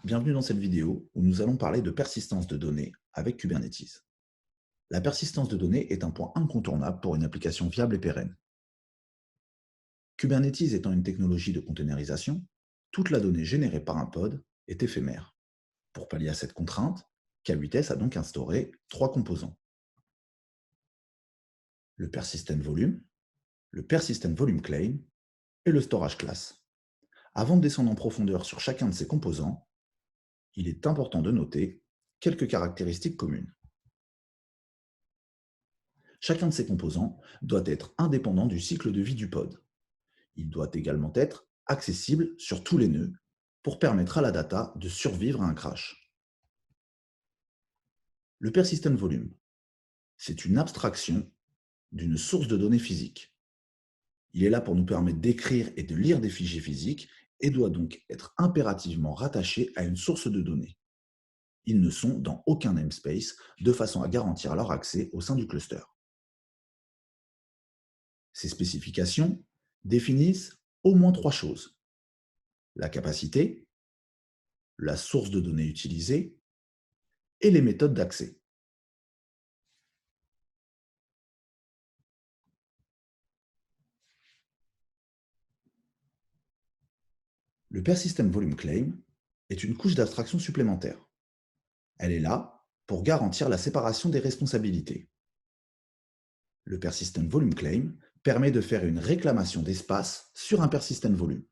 Bienvenue dans cette vidéo où nous allons parler de persistance de données avec Kubernetes. La persistance de données est un point incontournable pour une application viable et pérenne. Kubernetes étant une technologie de containerisation, toute la donnée générée par un pod est éphémère. Pour pallier à cette contrainte, K8s a donc instauré trois composants: le persistent volume, le persistent volume claim et le storage class. Avant de descendre en profondeur sur chacun de ces composants, il est important de noter quelques caractéristiques communes. Chacun de ces composants doit être indépendant du cycle de vie du pod. Il doit également être accessible sur tous les nœuds pour permettre à la data de survivre à un crash. Le persistent volume, c'est une abstraction d'une source de données physique. Il est là pour nous permettre d'écrire et de lire des fichiers physiques et doit donc être impérativement rattaché à une source de données. Ils ne sont dans aucun namespace de façon à garantir leur accès au sein du cluster. Ces spécifications définissent au moins trois choses: la capacité, la source de données utilisée et les méthodes d'accès. Le persistent volume claim est une couche d'abstraction supplémentaire. Elle est là pour garantir la séparation des responsabilités. Le persistent volume claim permet de faire une réclamation d'espace sur un persistent volume.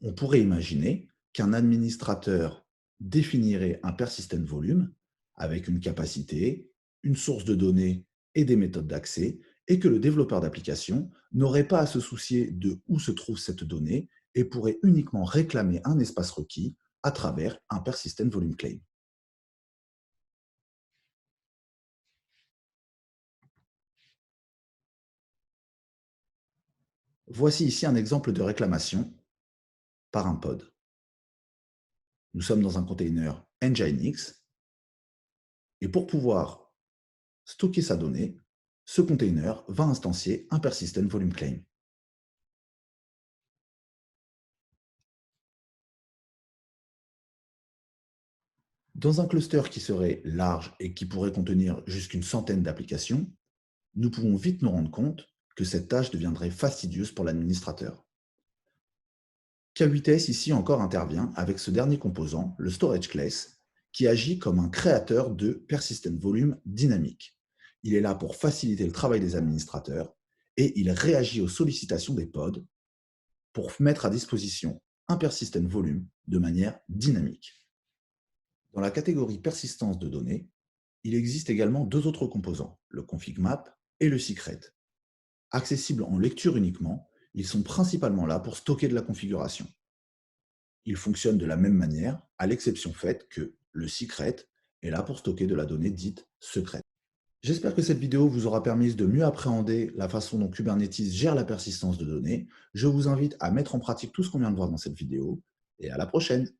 On pourrait imaginer qu'un administrateur définirait un persistent volume avec une capacité, une source de données et des méthodes d'accès, et que le développeur d'application n'aurait pas à se soucier de où se trouve cette donnée et pourrait uniquement réclamer un espace requis à travers un persistent volume claim. Voici ici un exemple de réclamation par un pod. Nous sommes dans un container Nginx, et pour pouvoir stocker sa donnée, ce container va instancier un persistent volume claim. Dans un cluster qui serait large et qui pourrait contenir jusqu'une centaine d'applications, nous pouvons vite nous rendre compte que cette tâche deviendrait fastidieuse pour l'administrateur. K8s ici encore intervient avec ce dernier composant, le storage class, qui agit comme un créateur de persistent volume dynamique. Il est là pour faciliter le travail des administrateurs et il réagit aux sollicitations des pods pour mettre à disposition un persistent volume de manière dynamique. Dans la catégorie persistance de données, il existe également deux autres composants, le config map et le secret. Accessibles en lecture uniquement, ils sont principalement là pour stocker de la configuration. Ils fonctionnent de la même manière, à l'exception faite que le secret est là pour stocker de la donnée dite secrète. J'espère que cette vidéo vous aura permis de mieux appréhender la façon dont Kubernetes gère la persistance de données. Je vous invite à mettre en pratique tout ce qu'on vient de voir dans cette vidéo, et à la prochaine!